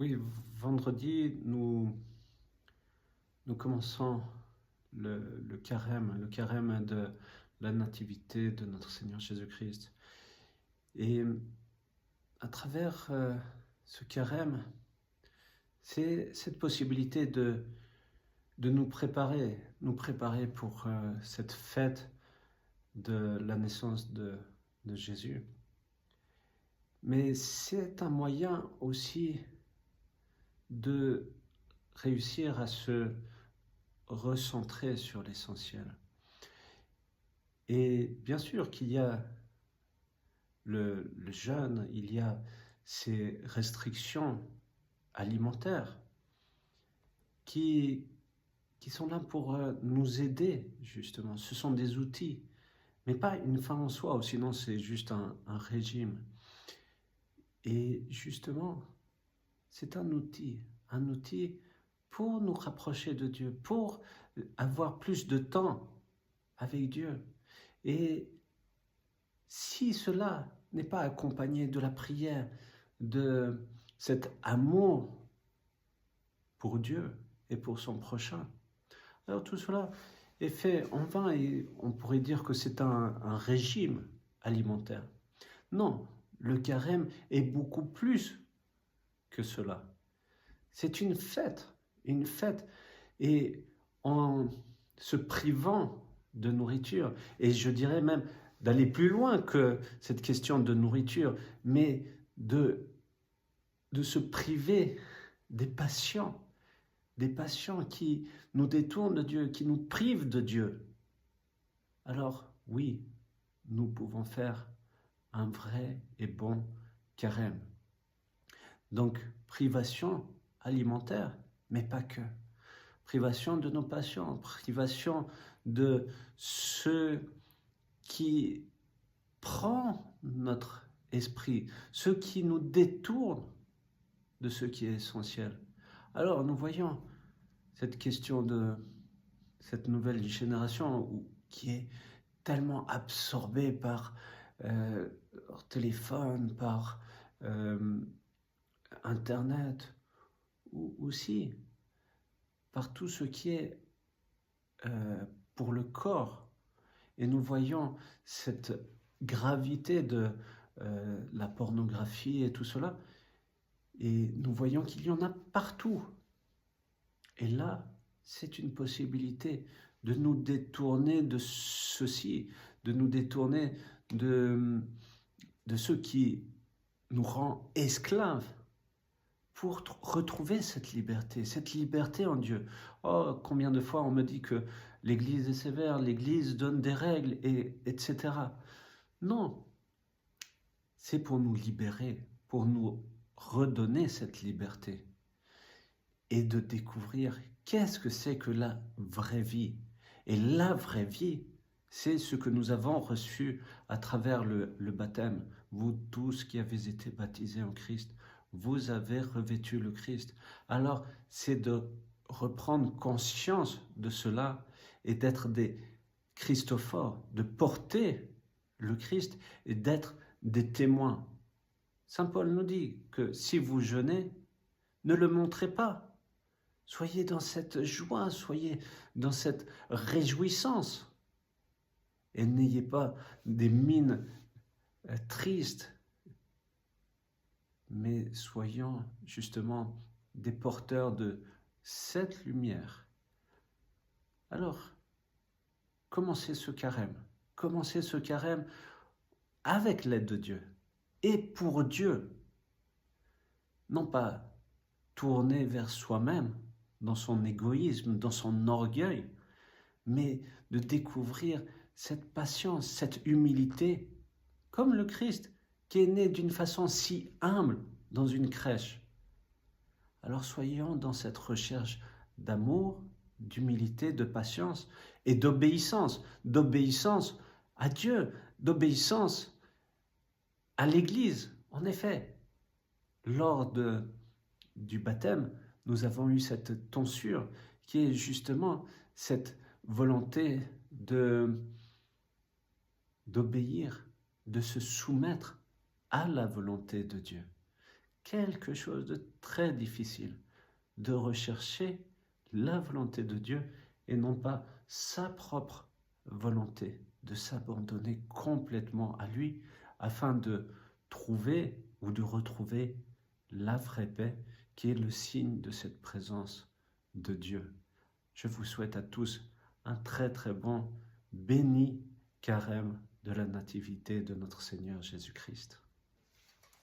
Oui, vendredi, nous commençons le carême de la nativité de notre Seigneur Jésus-Christ. Et à travers ce carême, c'est cette possibilité de nous préparer pour cette fête de la naissance de Jésus. Mais c'est un moyen aussi de réussir à se recentrer sur l'essentiel. Et bien sûr qu'il y a le jeûne, il y a ces restrictions alimentaires qui sont là pour nous aider, justement. Ce sont des outils, mais pas une fin en soi, ou sinon c'est juste un régime. Et justement, c'est un outil pour nous rapprocher de Dieu, pour avoir plus de temps avec Dieu. Et si cela n'est pas accompagné de la prière, de cet amour pour Dieu et pour son prochain, alors tout cela est fait en vain et on pourrait dire que c'est un régime alimentaire. Non, le carême est beaucoup plus que cela. C'est une fête, et en se privant de nourriture, et je dirais même d'aller plus loin que cette question de nourriture, mais de se priver des passions qui nous détournent de Dieu, qui nous privent de Dieu. Alors oui, nous pouvons faire un vrai et bon carême. Donc, privation alimentaire, mais pas que. Privation de nos passions, privation de ce qui prend notre esprit, ce qui nous détourne de ce qui est essentiel. Alors, nous voyons cette question de cette nouvelle génération qui est tellement absorbée par leur téléphone, par Internet, ou aussi par tout ce qui est pour le corps. Et nous voyons cette gravité de la pornographie et tout cela. Et nous voyons qu'il y en a partout. Et là, c'est une possibilité de nous détourner de ceci, de nous détourner de ce qui nous rend esclaves, pour retrouver cette liberté en Dieu. Oh, combien de fois on me dit que l'Église est sévère, l'Église donne des règles, etc. Non, c'est pour nous libérer, pour nous redonner cette liberté et de découvrir qu'est-ce que c'est que la vraie vie. Et la vraie vie, c'est ce que nous avons reçu à travers le baptême. Vous tous qui avez été baptisés en Christ, vous avez revêtu le Christ. Alors, c'est de reprendre conscience de cela et d'être des Christophores, de porter le Christ et d'être des témoins. Saint Paul nous dit que si vous jeûnez, ne le montrez pas. Soyez dans cette joie, soyez dans cette réjouissance. Et n'ayez pas des mines tristes, mais soyons justement des porteurs de cette lumière. Alors, commencez ce carême. Commencez ce carême avec l'aide de Dieu et pour Dieu. Non pas tourner vers soi-même, dans son égoïsme, dans son orgueil, mais de découvrir cette patience, cette humilité, comme le Christ, qui est né d'une façon si humble dans une crèche. Alors soyons dans cette recherche d'amour, d'humilité, de patience et d'obéissance à Dieu, d'obéissance à l'Église. En effet, lors du baptême, nous avons eu cette tonsure qui est justement cette volonté d'obéir, de se soumettre à la volonté de Dieu. quelque chose de très difficile, de rechercher la volonté de Dieu et non pas sa propre volonté, de s'abandonner complètement à lui afin de trouver ou de retrouver la vraie paix qui est le signe de cette présence de Dieu. Je vous souhaite à tous un très très bon, béni carême de la nativité de notre Seigneur Jésus-Christ.